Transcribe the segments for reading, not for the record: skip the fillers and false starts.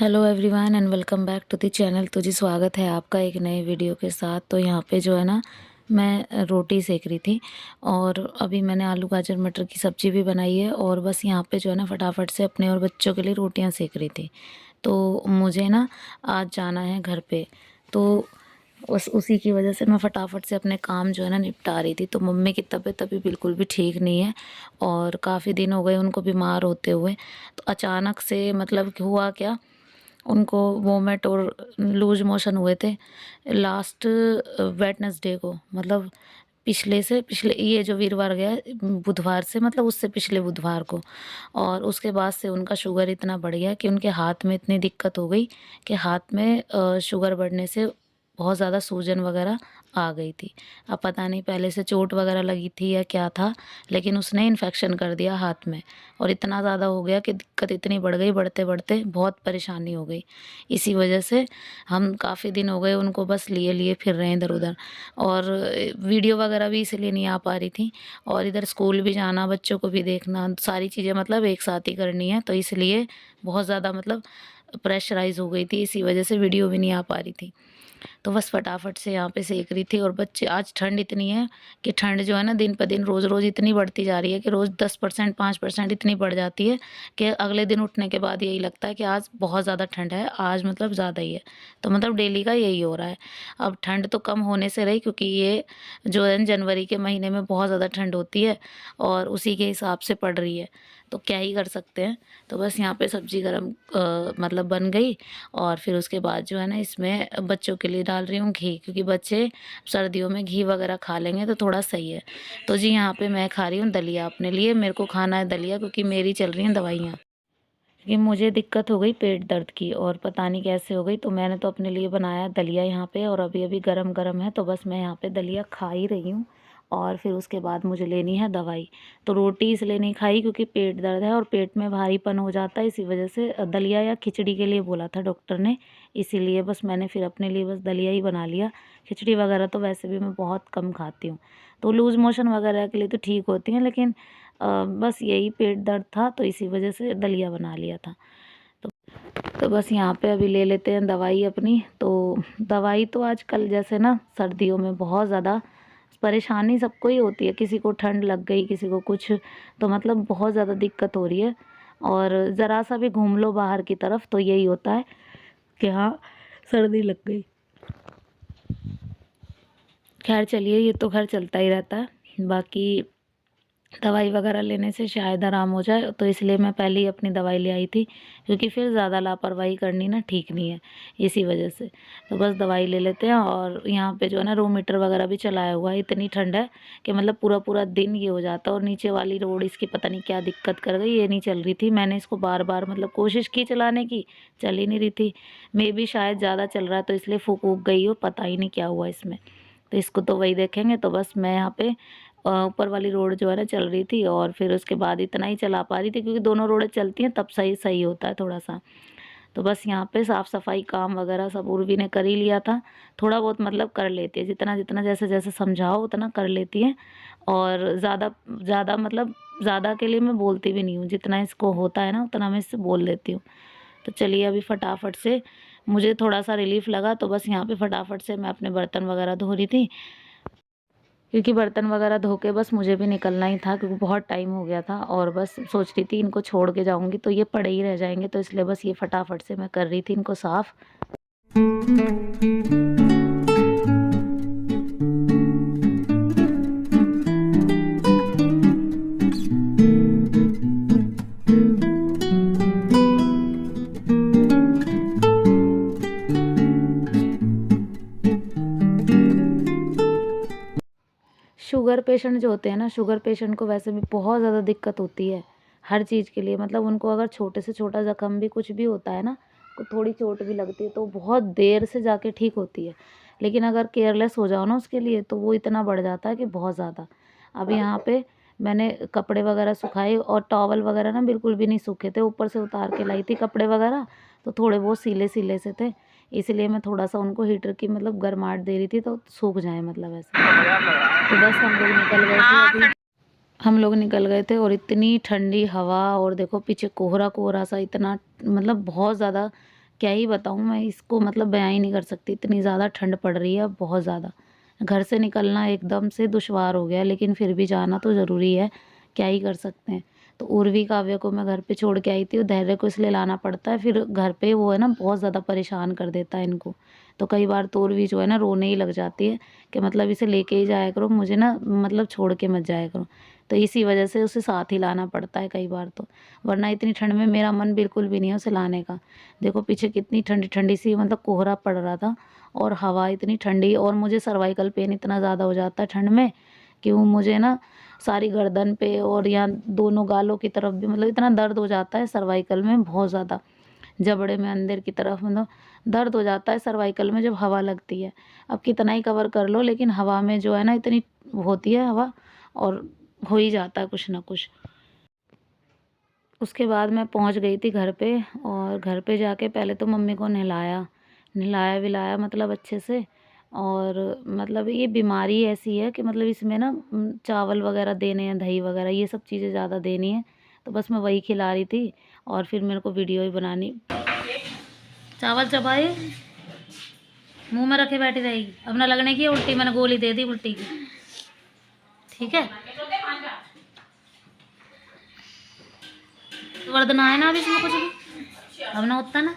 Hello everyone and welcome back to the channel. तो जी स्वागत है आपका एक नए वीडियो के साथ। तो यहाँ पे जो है ना, मैं रोटी सेक रही थी और अभी मैंने आलू गाजर मटर की सब्ज़ी भी बनाई है और बस यहाँ पे जो है ना फटाफट से अपने और बच्चों के लिए रोटियाँ सेक रही थी। तो मुझे ना आज जाना है घर पे, तो उसी की वजह से मैं फटाफट से अपने काम जो है ना निपटा रही थी। तो मम्मी की तबीयत अभी बिल्कुल भी ठीक नहीं है और काफ़ी दिन हो गए उनको बीमार होते हुए। तो अचानक से मतलब कि हुआ क्या, उनको वोमिट और लूज मोशन हुए थे लास्ट वेडनेसडे को, मतलब पिछले ये जो वीरवार गया बुधवार से, मतलब उससे पिछले बुधवार को। और उसके बाद से उनका शुगर इतना बढ़ गया कि उनके हाथ में इतनी दिक्कत हो गई कि हाथ में शुगर बढ़ने से बहुत ज़्यादा सूजन वगैरह आ गई थी। अब पता नहीं पहले से चोट वगैरह लगी थी या क्या था, लेकिन उसने इन्फेक्शन कर दिया हाथ में और इतना ज़्यादा हो गया कि दिक्कत इतनी बढ़ गई, बढ़ते बढ़ते बहुत परेशानी हो गई। इसी वजह से हम काफ़ी दिन हो गए उनको बस लिए लिए फिर रहे हैं इधर उधर, और वीडियो वगैरह भी इसलिए नहीं आ पा रही थी और इधर स्कूल भी जाना, बच्चों को भी देखना, सारी चीज़ें मतलब एक साथ ही करनी है। तो इसलिए बहुत ज़्यादा मतलब प्रेशराइज़ हो गई थी, इसी वजह से वीडियो भी नहीं आ पा रही थी। तो बस फटाफट से यहाँ पे सेक रही थी। और बच्चे, आज ठंड इतनी है कि ठंड जो है ना दिन प दिन रोज़ रोज़ इतनी बढ़ती जा रही है कि रोज़ 10% 5% इतनी बढ़ जाती है कि अगले दिन उठने के बाद यही लगता है कि आज बहुत ज़्यादा ठंड है, आज मतलब ज़्यादा ही है। तो मतलब डेली का यही हो रहा है। अब ठंड तो कम होने से रही, क्योंकि ये जो है जनवरी के महीने में बहुत ज़्यादा ठंड होती है और उसी के हिसाब से पड़ रही है, तो क्या ही कर सकते हैं। तो बस यहाँ पे सब्ज़ी गरम मतलब बन गई और फिर उसके बाद जो है ना इसमें बच्चों के लिए डाल रही हूँ घी, क्योंकि बच्चे सर्दियों में घी वगैरह खा लेंगे तो थोड़ा सही है। तो जी यहाँ पे मैं खा रही हूँ दलिया अपने लिए, मेरे को खाना है दलिया क्योंकि मेरी चल रही हैं दवाइयाँ। क्योंकि मुझे दिक्कत हो गई पेट दर्द की और पता नहीं कैसे हो गई, तो मैंने तो अपने लिए बनाया दलिया यहाँ पे और अभी अभी गरम गरम है, तो बस मैं यहाँ पे दलिया खा ही रही हूँ। और फिर उसके बाद मुझे लेनी है दवाई। तो रोटी इसलिए नहीं खाई क्योंकि पेट दर्द है और पेट में भारीपन हो जाता है, इसी वजह से दलिया या खिचड़ी के लिए बोला था डॉक्टर ने। इसीलिए बस मैंने फिर अपने लिए बस दलिया ही बना लिया। खिचड़ी वगैरह तो वैसे भी मैं बहुत कम खाती हूँ, तो लूज़ मोशन वगैरह के लिए तो ठीक होती हैं, लेकिन बस यही पेट दर्द था तो इसी वजह से दलिया बना लिया था। तो तो बस यहाँ पे अभी ले लेते हैं दवाई अपनी। तो दवाई तो आजकल जैसे ना सर्दियों में बहुत ज़्यादा परेशानी सबको ही होती है, किसी को ठंड लग गई, किसी को कुछ, तो मतलब बहुत ज़्यादा दिक्कत हो रही है। और ज़रा सा भी घूम लो बाहर की तरफ तो यही होता है कि हाँ सर्दी लग गई। खैर चलिए, ये तो खैर चलता ही रहता है। बाकी दवाई वगैरह लेने से शायद आराम हो जाए, तो इसलिए मैं पहले ही अपनी दवाई ले आई थी, क्योंकि फिर ज़्यादा लापरवाही करनी ना ठीक नहीं है, इसी वजह से। तो बस दवाई ले लेते हैं। और यहाँ पे जो है ना रूम हीटर वगैरह भी चलाया हुआ है, इतनी ठंड है कि मतलब पूरा पूरा दिन ये हो जाता है। और नीचे वाली रोड इसकी पता नहीं क्या दिक्कत कर गई, ये नहीं चल रही थी। मैंने इसको बार बार मतलब कोशिश की चलाने की, चल ही नहीं रही थी। मे भी शायद ज़्यादा चल रहा है तो इसलिए फूक वूक गई हो, पता ही नहीं क्या हुआ इसमें। तो इसको तो वही देखेंगे। तो बस मैं यहाँ पे ऊपर वाली रोड जो है ना चल रही थी और फिर उसके बाद इतना ही चला पा रही थी, क्योंकि दोनों रोडें चलती हैं तब सही सही होता है थोड़ा सा। तो बस यहाँ पे साफ़ सफाई काम वगैरह सब उर्वी ने कर ही लिया था। थोड़ा बहुत मतलब कर लेती है, जितना जितना जैसे जैसे समझाओ उतना कर लेती है। और ज़्यादा ज़्यादा मतलब ज़्यादा के लिए मैं बोलती भी नहीं हूँ, जितना इसको होता है ना उतना मैं इससे बोल देती हूँ। तो चलिए अभी फटाफट से, मुझे थोड़ा सा रिलीफ लगा तो बस यहाँ पे फटाफट से मैं अपने बर्तन वगैरह धो रही थी, क्योंकि बर्तन वगैरह धो के बस मुझे भी निकलना ही था, क्योंकि बहुत टाइम हो गया था और बस सोच रही थी इनको छोड़ के जाऊंगी तो ये पड़े ही रह जाएंगे, तो इसलिए बस ये फटाफट से मैं कर रही थी इनको साफ़। शुगर पेशेंट जो होते हैं ना, शुगर पेशेंट को वैसे भी बहुत ज़्यादा दिक्कत होती है हर चीज़ के लिए। मतलब उनको अगर छोटे से छोटा ज़ख्म भी कुछ भी होता है ना, को थोड़ी चोट भी लगती है तो बहुत देर से जाके ठीक होती है। लेकिन अगर केयरलेस हो जाओ ना उसके लिए तो वो इतना बढ़ जाता है कि बहुत ज़्यादा। अब यहाँ पे मैंने कपड़े वगैरह सुखाए और टॉवल वगैरह ना बिल्कुल भी नहीं सूखे थे, ऊपर से उतार के लाई थी कपड़े वगैरह, तो थोड़े बहुत सीले सीले से थे, इसलिए मैं थोड़ा सा उनको हीटर की मतलब गर्माहट दे रही थी तो सूख जाए मतलब ऐसे। तो बस हम लोग निकल गए थे और इतनी ठंडी हवा, और देखो पीछे कोहरा कोहरा सा, इतना मतलब बहुत ज़्यादा क्या ही बताऊँ मैं इसको, मतलब बयां ही नहीं कर सकती। इतनी ज़्यादा ठंड पड़ रही है अब, बहुत ज़्यादा। घर से निकलना एकदम से दुश्वार हो गया, लेकिन फिर भी जाना तो ज़रूरी है, क्या ही कर सकते हैं। तो उर्वी काव्य को मैं घर पे छोड़ के आई थी, और धैर्य को इसलिए लाना पड़ता है, फिर घर पे वो है ना बहुत ज़्यादा परेशान कर देता है इनको। तो कई बार तो उर्वी जो है ना रोने ही लग जाती है कि मतलब इसे लेके ही जाया करो, मुझे ना मतलब छोड़ के मत जाया करो। तो इसी वजह से उसे साथ ही लाना पड़ता है कई बार तो, वरना इतनी ठंड में मेरा मन बिल्कुल भी नहीं है उसे लाने का। देखो पीछे कितनी ठंडी ठंडी सी मतलब कोहरा पड़ रहा था, और हवा इतनी ठंडी, और मुझे सर्वाइकल पेन इतना ज़्यादा हो जाता है ठंड में कि वो मुझे ना सारी गर्दन पे और यहाँ दोनों गालों की तरफ भी मतलब इतना दर्द हो जाता है सर्वाइकल में, बहुत ज़्यादा जबड़े में अंदर की तरफ मतलब दर्द हो जाता है सर्वाइकल में जब हवा लगती है। अब कितना ही कवर कर लो, लेकिन हवा में जो है ना इतनी होती है हवा, और हो ही जाता है कुछ ना कुछ। उसके बाद मैं पहुंच गई थी घर पे, और घर पे जाके पहले तो मम्मी को नहलाया नहलाया विलाया मतलब अच्छे से। और मतलब ये बीमारी ऐसी है कि मतलब इसमें ना चावल वगैरह देने हैं, दही वगैरह ये सब चीज़ें ज़्यादा देनी है, तो बस मैं वही खिला रही थी। और फिर मेरे को वीडियो ही बनानी। चावल चबाए मुंह में रखे बैठी रहेगी, अब ना लगने की उल्टी, मैंने गोली दे दी उल्टी की, ठीक है। वर्दना है ना अभी इसमें कुछ भी, अब ना होता ना,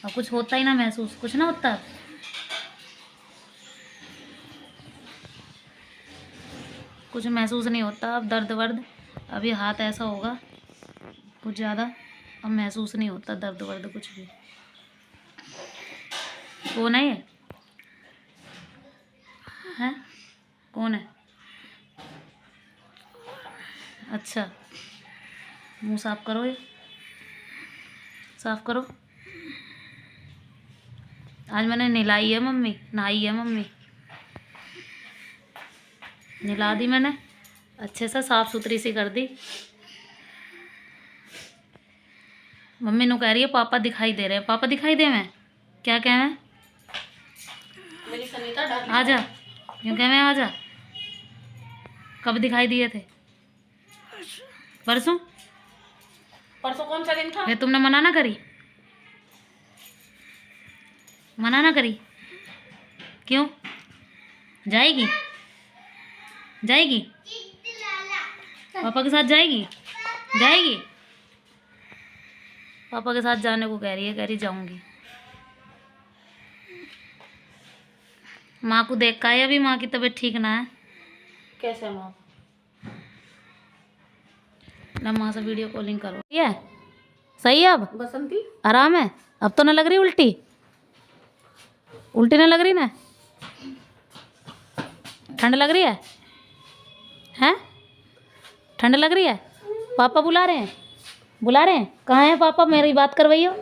अब कुछ होता ही ना महसूस, कुछ ना होता, कुछ महसूस नहीं होता अब, दर्द वर्द अभी हाथ ऐसा होगा कुछ ज़्यादा, अब महसूस नहीं होता दर्द वर्द कुछ भी। कौन है ये? हैं? कौन है? अच्छा, मुंह साफ करो, ये साफ करो। आज मैंने नहलाई है मम्मी, नहाई है मम्मी, नहला दी मैंने अच्छे से, साफ सुथरी सी कर दी। मम्मी नु कह रही है पापा दिखाई दे रहे हैं, पापा दिखाई दे, मैं क्या कह रहे हैं, आ जा, यूँ कह मैं आ जा। कब दिखाई दिए थे? परसों। परसों कौन सा दिन था? फिर तुमने मना ना करी, मना ना करी क्यों? जाएगी, जाएगी पापा के साथ, जाएगी, जाएगी पापा के साथ जाने को कह रही है, कह रही जाऊंगी। माँ को देख का है, अभी माँ की तबीयत ठीक ना है। कैसे माँ? ना माँ से वीडियो कॉलिंग करो, ये सही है अब? बसंती आराम है अब, तो ना लग रही उल्टी, उल्टी ना लग रही ना? ठंड लग रही है? हैं? ठंड लग रही है? पापा बुला रहे हैं, बुला रहे हैं, कहाँ है पापा? मेरी बात करवाइयो,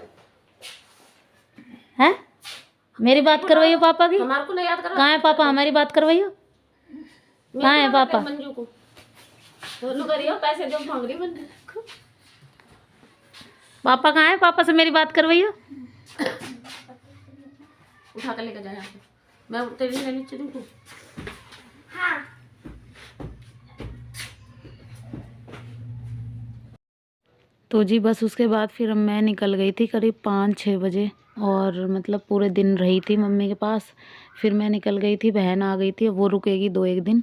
हैं? मेरी बात करवाइयो पापा की, हमारे को नहीं याद कर, कहाँ है पापा? हमारी बात करवाइयो, कहाँ है पापा? मंजू को करियो, पैसे दो मांग रही मंजू को। पापा कहाँ है? पापा से मेरी बात करवाइयो, उठा कर लेकर जाए, मैं तेरी नीचे देखूं। हाँ। तो जी बस उसके बाद फिर मैं निकल गई थी करीब 5-6 बजे, और मतलब पूरे दिन रही थी मम्मी के पास। फिर मैं निकल गई थी, बहन आ गई थी, वो रुकेगी 2-1 दिन,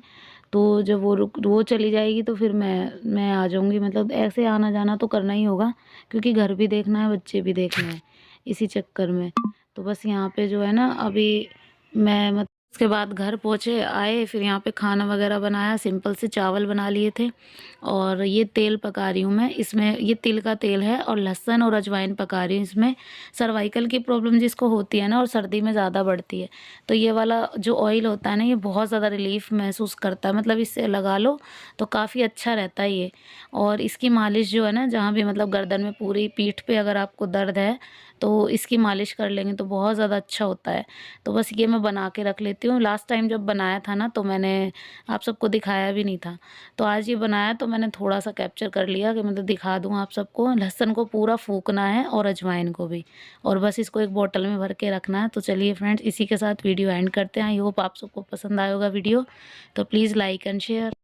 तो जब वो चली जाएगी तो फिर मैं आ जाऊंगी। मतलब ऐसे आना जाना तो करना ही होगा, क्योंकि घर भी देखना है, बच्चे भी देखना है, इसी चक्कर में। तो बस यहाँ पे जो है ना अभी मैं उसके बाद घर पहुँचे आए, फिर यहाँ पे खाना वगैरह बनाया, सिंपल से चावल बना लिए थे। और ये तेल पका रही हूँ मैं, इसमें ये तिल का तेल है, और लहसुन और अजवाइन पका रही हूँ इसमें। सर्वाइकल की प्रॉब्लम जिसको होती है ना, और सर्दी में ज़्यादा बढ़ती है, तो ये वाला जो ऑयल होता है ना, ये बहुत ज़्यादा रिलीफ महसूस करता है, मतलब इससे लगा लो तो काफ़ी अच्छा रहता है ये। और इसकी मालिश जो है ना, जहाँ भी मतलब गर्दन में, पूरी पीठ पे अगर आपको दर्द है तो इसकी मालिश कर लेंगे तो बहुत ज़्यादा अच्छा होता है। तो बस ये मैं बना के रख लेती हूँ। लास्ट टाइम जब बनाया था ना, तो मैंने आप सबको दिखाया भी नहीं था, तो आज ये बनाया तो मैंने थोड़ा सा कैप्चर कर लिया कि मतलब दिखा दूँ आप सबको। लहसुन को पूरा फूकना है, और अजवाइन को भी, और बस इसको एक बोतल में भर के रखना है। तो चलिए फ्रेंड्स, इसी के साथ वीडियो एंड करते हैं। आई होप आप सबको पसंद आएगा वीडियो, तो प्लीज़ लाइक एंड शेयर।